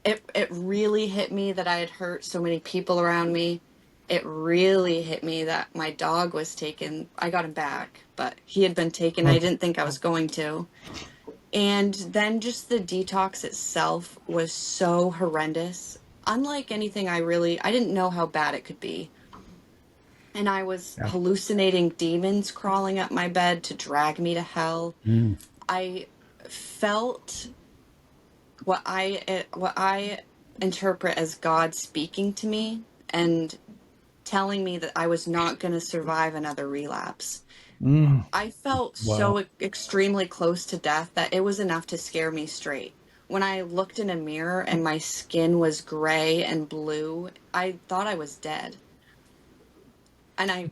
it really hit me that I had hurt so many people around me. It really hit me that my dog was taken. I got him back, but he had been taken. I didn't think I was going to. And then just the detox itself was so horrendous. Unlike anything I didn't know how bad it could be. And I was hallucinating demons crawling up my bed to drag me to hell. I felt what I interpret as God speaking to me and telling me that I was not going to survive another relapse. I felt so extremely close to death that it was enough to scare me straight. When I looked in a mirror and my skin was gray and blue, I thought I was dead. And I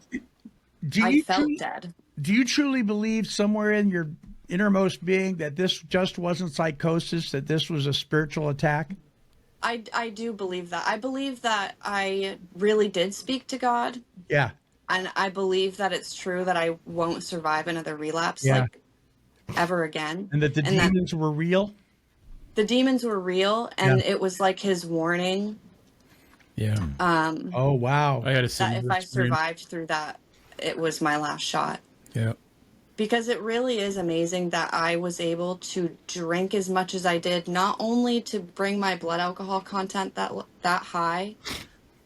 felt dead. Do you truly believe somewhere in your innermost being that this just wasn't psychosis, that this was a spiritual attack? I do believe that. I believe that I really did speak to God. Yeah. And I believe that it's true that I won't survive another relapse like ever again. And that the demons were real? The demons were real, and it was like his warning. Yeah. Oh, wow. I had a That similar if I experience. survived through that, it was my last shot. Yeah. Because it really is amazing that I was able to drink as much as I did, not only to bring my blood alcohol content that high,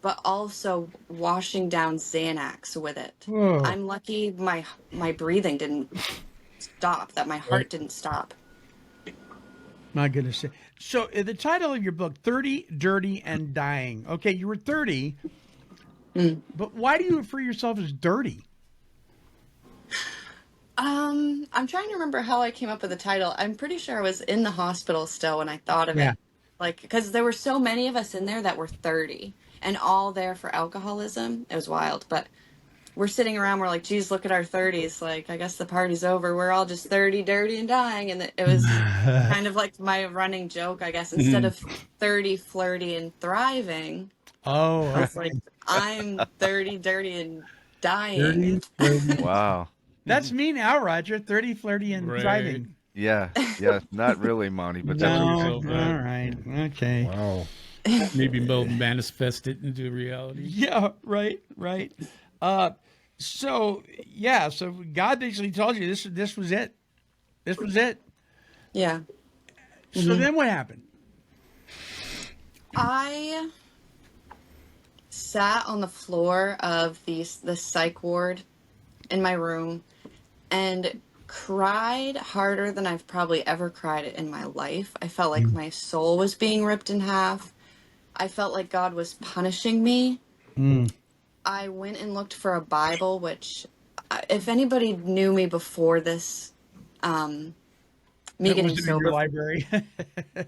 but also washing down Xanax with it. Whoa. I'm lucky my breathing didn't stop, that my heart didn't stop. My goodness. So the title of your book, 30, Dirty, and Dying. Okay, you were 30. But why do you refer yourself as dirty? I'm trying to remember how I came up with the title. I'm pretty sure I was in the hospital still when I thought of Yeah. it. Like, because there were so many of us in there that were 30 and all there for alcoholism. It was wild. But we're sitting around, we're like, geez, look at our 30s. Like, I guess the party's over. We're all just 30, dirty, and dying. And it was kind of like my running joke, I guess. Instead of 30, flirty, and thriving, Oh, I was like, I'm 30, dirty, and dying. dirty, flirty. Wow. That's me now, Roger. 30, flirty, and Right. driving. Yeah. Not really, Monty, but No, that's all yourself up. right, okay. Wow. Maybe they'll manifest it into reality. Yeah, right. So God basically told you this was it. This was it. Yeah. So then what happened? I sat on the floor of the psych ward in my room and cried harder than I've probably ever cried in my life. I felt like my soul was being ripped in half. I felt like God was punishing me. I went and looked for a Bible, which, if anybody knew me before this, me That getting wasn't in your sober, library.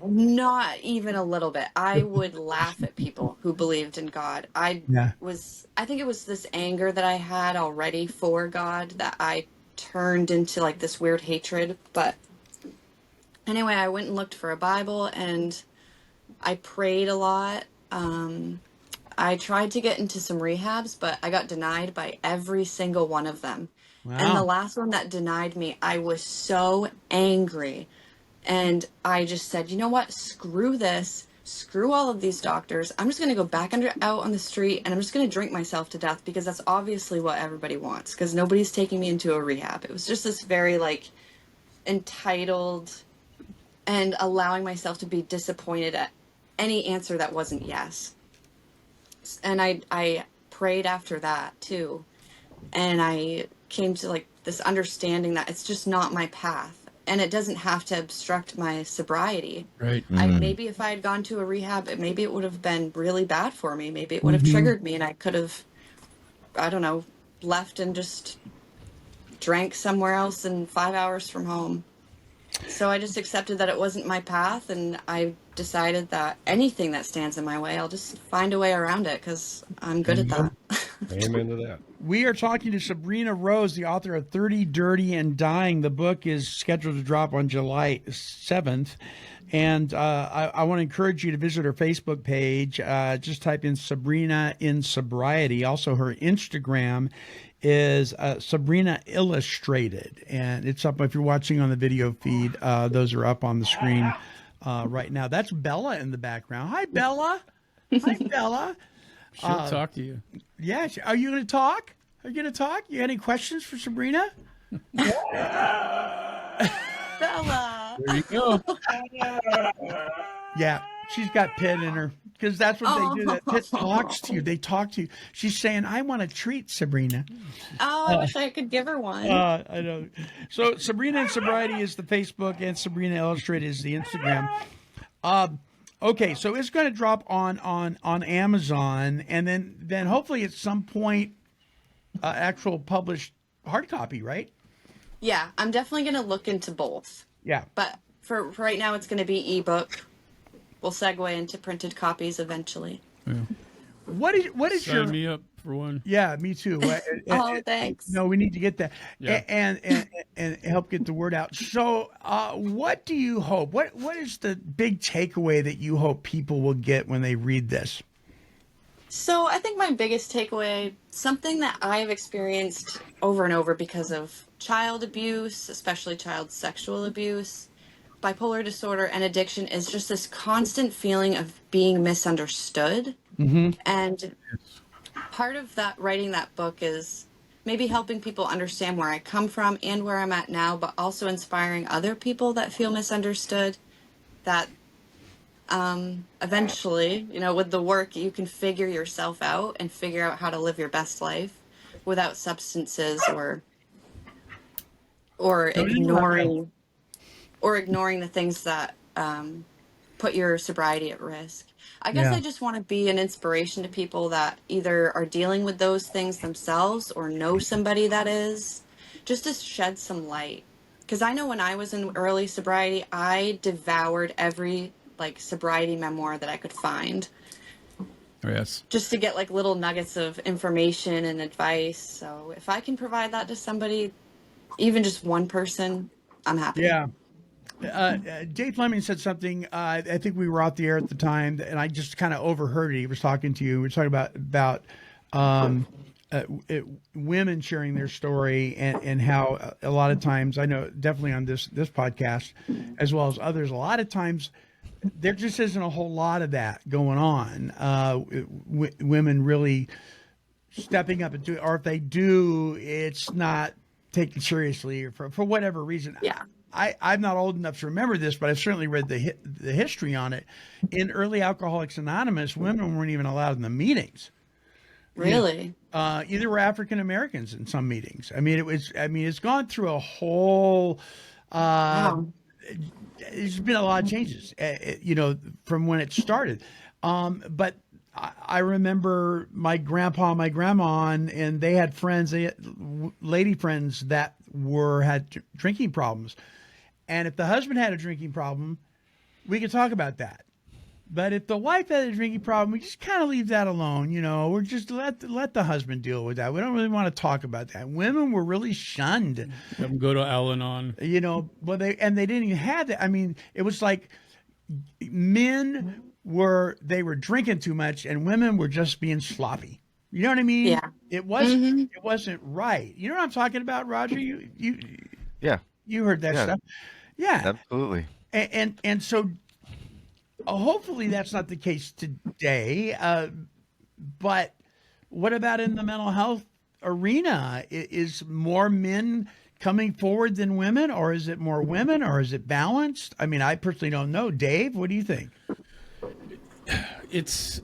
not even a little bit. I would laugh at people who believed in God. I think it was this anger that I had already for God that I turned into like this weird hatred. But anyway, I went and looked for a Bible and I prayed a lot. I tried to get into some rehabs, but I got denied by every single one of them. Wow. And the last one that denied me, I was so angry. And I just said, you know what? Screw this. Screw all of these doctors. I'm just going to go back out on the street and I'm just going to drink myself to death because that's obviously what everybody wants because nobody's taking me into a rehab. It was just this very like entitled and allowing myself to be disappointed at any answer that wasn't yes. And I prayed after that too. And I came to like this understanding that it's just not my path. And it doesn't have to obstruct my sobriety. Right. Maybe if I had gone to a rehab, maybe it would have been really bad for me. Maybe it would have triggered me and I could have, I don't know, left and just drank somewhere else in 5 hours from home. So I just accepted that it wasn't my path, and I decided that anything that stands in my way, I'll just find a way around it because I'm good at that. Amen to that. We are talking to Sabrina Rose, the author of 30, Dirty, and Dying. The book is scheduled to drop on July 7th. And I want to encourage you to visit her Facebook page. Just type in Sabrina in Sobriety. Also, her Instagram is Sabrina Illustrated. And it's up, if you're watching on the video feed, those are up on the screen right now. That's Bella in the background. Hi, Bella. Hi, Bella. She'll talk to you. Yeah. Are you going to talk? Are you going to talk? You got any questions for Sabrina? Bella. There you go. Yeah. She's got Pitt in her because that's what they do. That Pitt talks to you. They talk to you. She's saying, I want to treat Sabrina. Oh, I wish I could give her one. I know. So Sabrina in Sobriety is the Facebook and Sabrina Illustrated is the Instagram. Okay, so it's going to drop on Amazon and then hopefully at some point actual published hard copy, right? Yeah, I'm definitely going to look into both. Yeah. But for right now, it's going to be ebook. We'll segue into printed copies eventually. Yeah. What is Sign your me up for one. Yeah, me too. Oh, thanks. No, we need to get that Yeah. and help get the word out. So, what do you hope? What is the big takeaway that you hope people will get when they read this? So I think my biggest takeaway, something that I've experienced over and over because of child abuse, especially child sexual abuse, bipolar disorder, and addiction, is just this constant feeling of being misunderstood. Mm-hmm. And part of that writing that book is maybe helping people understand where I come from and where I'm at now, but also inspiring other people that feel misunderstood, that eventually, with the work, you can figure yourself out and figure out how to live your best life without substances or ignoring the things that put your sobriety at risk. I guess Yeah. I just want to be an inspiration to people that either are dealing with those things themselves or know somebody that is, just to shed some light. Because I know when I was in early sobriety, I devoured every like sobriety memoir that I could find Yes. just to get like little nuggets of information and advice. So if I can provide that to somebody, even just one person, I'm happy. Yeah. Dave Fleming said something. I think we were off the air at the time, and I just kind of overheard it. He was talking to you. We were talking about um, women sharing their story, and how a lot of times, I know definitely on this podcast, as well as others, a lot of times there just isn't a whole lot of that going on. Women really stepping up and do, or if they do, it's not taken seriously, or for whatever reason. Yeah. I'm not old enough to remember this, but I've certainly read the history on it. In early Alcoholics Anonymous, women weren't even allowed in the meetings. Really? Either were African Americans in some meetings. I mean, it's gone through a whole. Wow. There's been a lot of changes, from when it started. But I remember my grandpa, my grandma, and they had friends, lady friends that had drinking problems. And if the husband had a drinking problem, we could talk about that. But if the wife had a drinking problem, we just kind of leave that alone. We're just let the husband deal with that. We don't really want to talk about that. Women were really shunned. Have them go to Al-Anon. Well, they didn't even have that. I mean, it was like men were drinking too much, and women were just being sloppy. You know what I mean? Yeah. It wasn't right. You know what I'm talking about, Roger? Yeah. You heard that stuff. Yeah. Absolutely. And so hopefully that's not the case today. But what about in the mental health arena? Is more men coming forward than women, or is it more women, or is it balanced? I mean, I personally don't know. Dave, what do you think? It's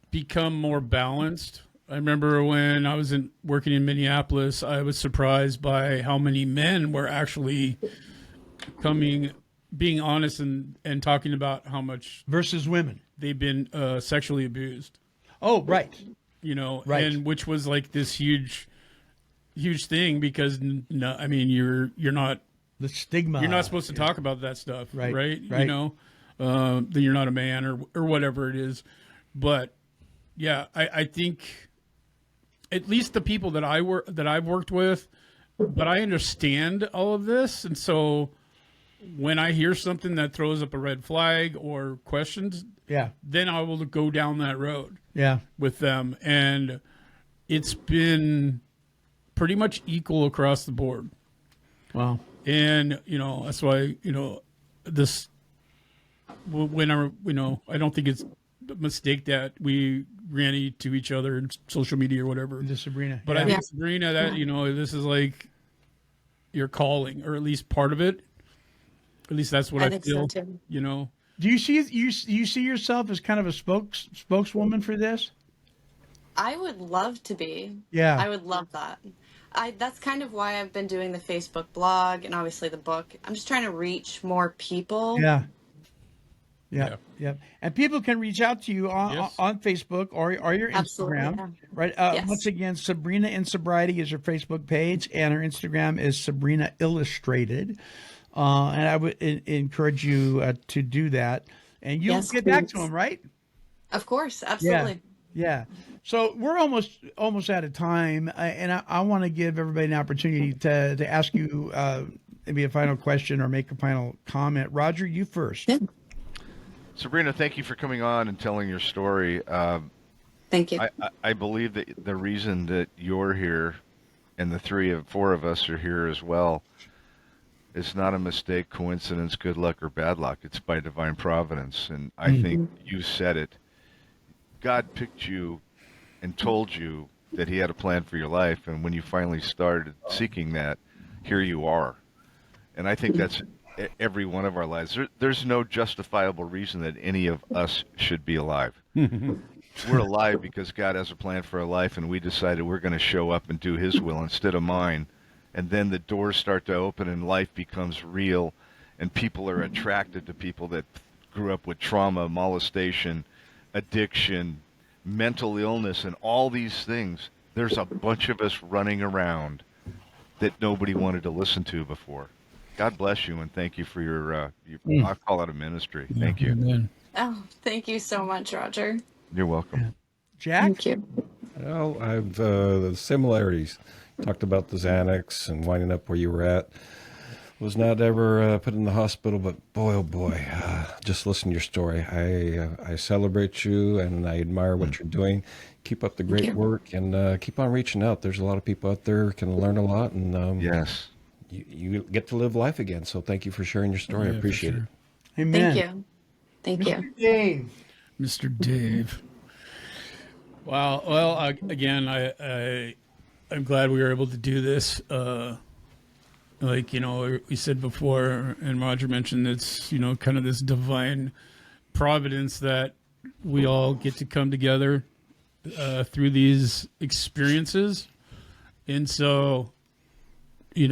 become more balanced. I remember when I was working in Minneapolis, I was surprised by how many men were actually being honest and talking about how much versus women they've been sexually abused. Oh, right. Right. And which was like this huge thing, because no, I mean, you're not the stigma. You're not supposed to talk about that stuff, right? Right. That you're not a man or whatever it is. But yeah, I think at least the people that I've worked with, but I understand all of this, and so when I hear something that throws up a red flag or questions, then I will go down that road with them. And it's been pretty much equal across the board. Wow. And, that's why, this, when I don't think it's a mistake that we ran into each other in social media or whatever. The Sabrina. But I think Sabrina, that, this is like your calling, or at least part of it. At least that's what I feel. So too. Do you see yourself as kind of a spokeswoman for this? I would love to be. Yeah. I would love that. That's kind of why I've been doing the Facebook blog and obviously the book. I'm just trying to reach more people. Yeah. And people can reach out to you on Facebook or your Instagram. Absolutely, right? Once again, Sabrina in Sobriety is her Facebook page, and her Instagram is Sabrina Illustrated. And I would encourage you to do that. And you'll get back to them, right? Of course. Absolutely. Yeah. So we're almost out of time. And I want to give everybody an opportunity to ask you maybe a final question or make a final comment. Roger, you first. Yeah. Sabrina, thank you for coming on and telling your story. Thank you. I believe that the reason that you're here and the four of us are here as well, it's not a mistake, coincidence, good luck, or bad luck. It's by divine providence. And I think you said it. God picked you and told you that he had a plan for your life. And when you finally started seeking that, here you are. And I think that's every one of our lives. There's no justifiable reason that any of us should be alive. We're alive because God has a plan for our life, and we decided we're going to show up and do his will instead of mine. And then the doors start to open and life becomes real, and people are attracted to people that grew up with trauma, molestation, addiction, mental illness, and all these things. There's a bunch of us running around that nobody wanted to listen to before. God bless you, and thank you for your I call it a ministry. Thank you. Amen. Oh, thank you so much, Roger. You're welcome. Jack? Thank you. Well, I've the similarities. Talked about the Xanax and winding up where you were at. Was not ever put in the hospital, but boy, oh boy, just listen to your story. I celebrate you and I admire what you're doing. Keep up the great work and keep on reaching out. There's a lot of people out there who can learn a lot, and Yes. you get to live life again. So thank you for sharing your story. I appreciate it. Amen. Thank you. Thank you. Dave. Mr. Dave. Wow. Well, again, I'm glad we were able to do this. Like, we said before, and Roger mentioned, it's, kind of this divine providence that we all get to come together through these experiences. And so, we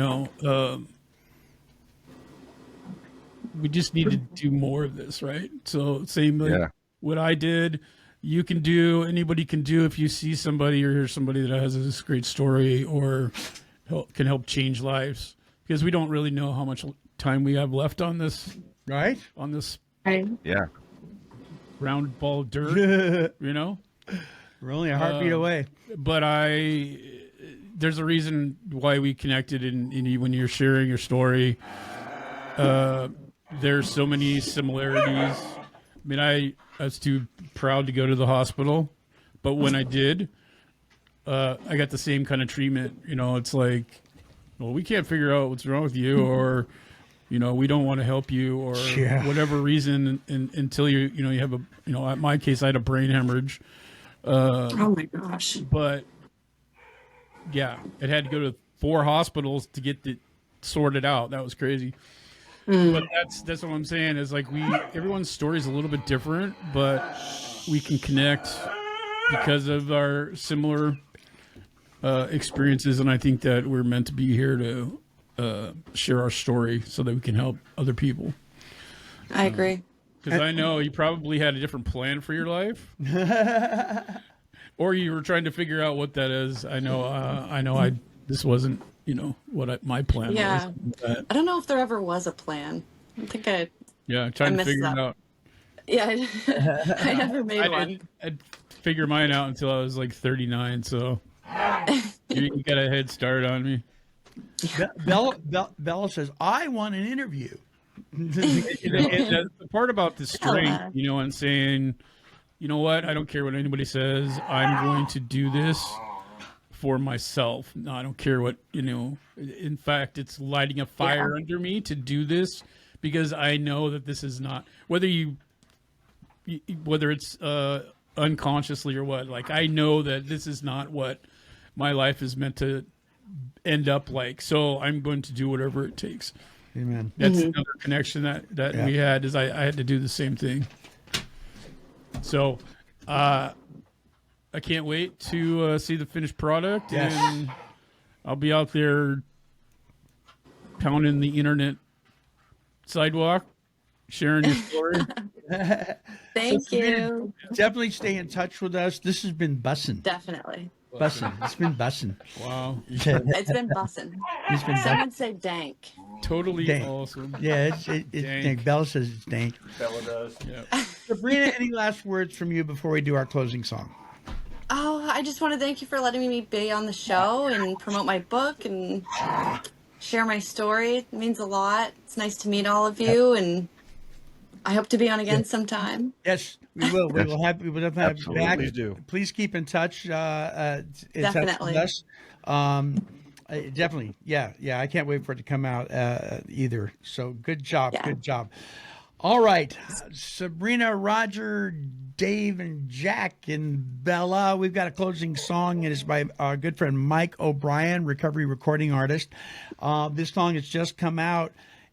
just need to do more of this, right? So same like what I did, you can do, anybody can do if you see somebody or hear somebody that has this great story or can help change lives. Because we don't really know how much time we have left on this, right? On this Yeah. round ball of dirt, We're only a heartbeat away. But there's a reason why we connected, and when you're sharing your story, there's so many similarities. I mean, I was too proud to go to the hospital, but when I did, I got the same kind of treatment. It's like, well, we can't figure out what's wrong with you, or, we don't want to help you, or whatever reason, until you have in my case, I had a brain hemorrhage. Oh my gosh. But yeah, it had to go to 4 hospitals to get it sorted out. That was crazy. But that's what I'm saying is like everyone's story is a little bit different, but we can connect because of our similar experiences, and I think that we're meant to be here to share our story so that we can help other people. I agree. Because I know you probably had a different plan for your life, or you were trying to figure out what that is. I know. This wasn't what my plan was. But, I don't know if there ever was a plan. I think trying to figure that. it out. Yeah, I never made one. I'd figure mine out until I was like 39, so you got a head start on me. Bella says, I want an interview. And the part about the strength, and saying, you know what, I don't care what anybody says. I'm going to do this for myself. No, I don't care what, in fact, it's lighting a fire under me to do this because I know that this is not, whether it's unconsciously or what, like I know that this is not what my life is meant to end up like. So I'm going to do whatever it takes. Amen. That's another connection that we had is I had to do the same thing. So, I can't wait to see the finished product, and I'll be out there pounding the internet sidewalk, sharing your story. Thank you. Definitely stay in touch with us. This has been bussin'. Definitely. Bussin'. It's been bussin'. Wow. It's been bussin'. It's been Someone say dank. Totally dank. Awesome. Yeah, it's dank. Bella says it's dank. Bella does. Yeah. Sabrina, any last words from you before we do our closing song? Oh, I just want to thank you for letting me be on the show and promote my book and share my story. It means a lot. It's nice to meet all of you, and I hope to be on again sometime. Yes, we will. We will have you back. Please do. Please keep in touch. Definitely. Touch with us. Definitely. Yeah. I can't wait for it to come out either. So good job. Yeah. Good job. All right, Sabrina, Roger, Dave, and Jack, and Bella. We've got a closing song. It is by our good friend Mike O'Brien, recovery recording artist. This song has just come out,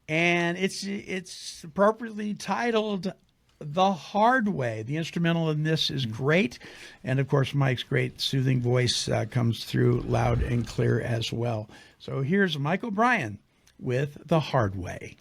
and it's appropriately titled "The Hard Way." The instrumental in this is great, and of course, Mike's great soothing voice comes through loud and clear as well. So here's Mike O'Brien with "The Hard Way."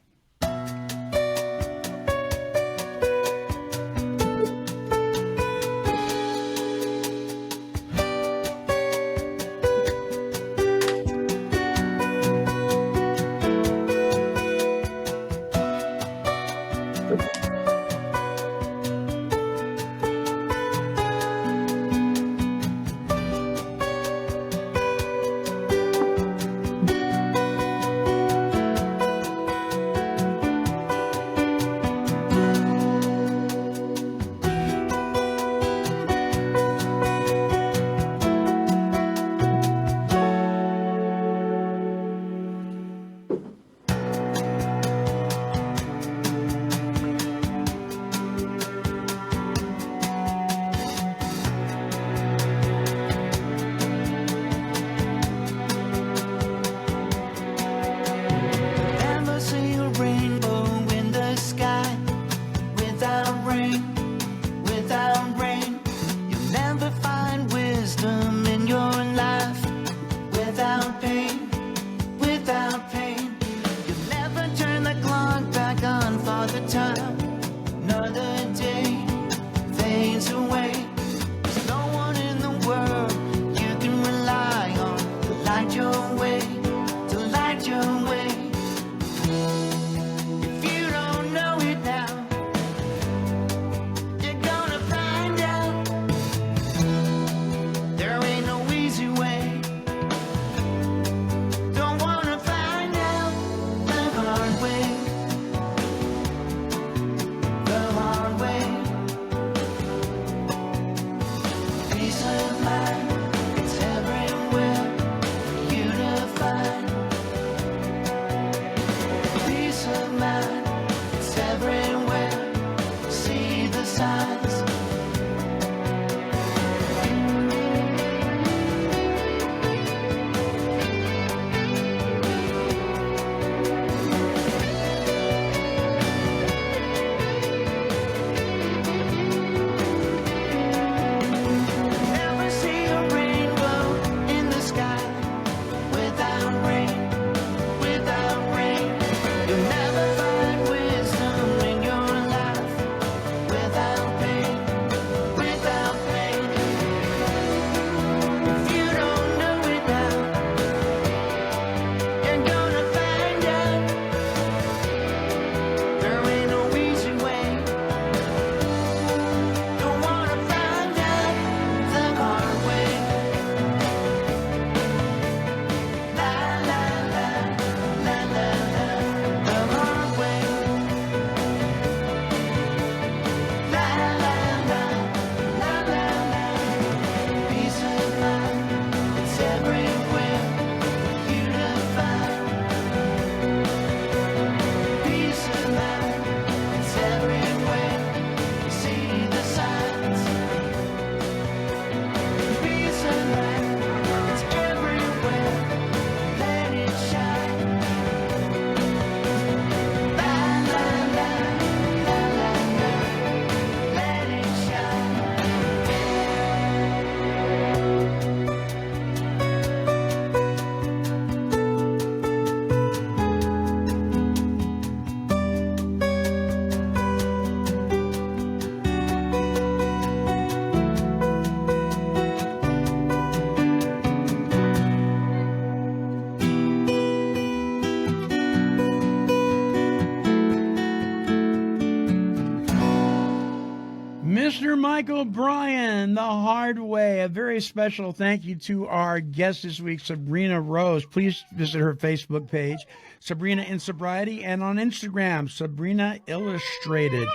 Dr. Mike O'Brien, The Hard Way. A very special thank you to our guest this week, Sabrina Rose. Please visit her Facebook page, Sabrina in Sobriety, and on Instagram, Sabrina Illustrated.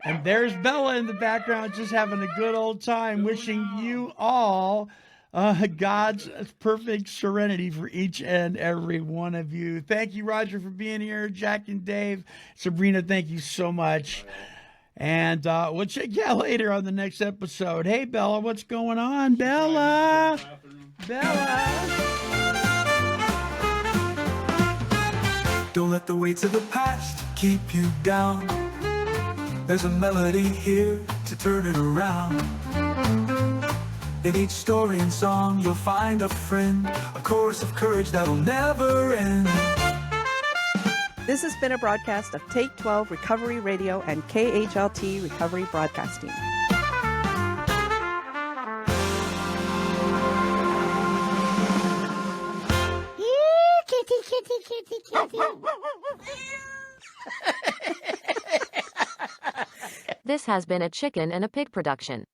And there's Bella in the background just having a good old time, wishing you all God's perfect serenity for each and every one of you. Thank you, Roger, for being here. Jack and Dave. Sabrina, thank you so much. And we'll check you out later on the next episode. Hey, Bella, what's going on? Bella! Bella! Don't let the weights of the past keep you down. There's a melody here to turn it around. In each story and song you'll find a friend, a chorus of courage that'll never end. This has been a broadcast of Take 12 Recovery Radio and KHLT Recovery Broadcasting. Here, kitty, kitty, kitty, kitty. This has been a Chicken and a Pig production.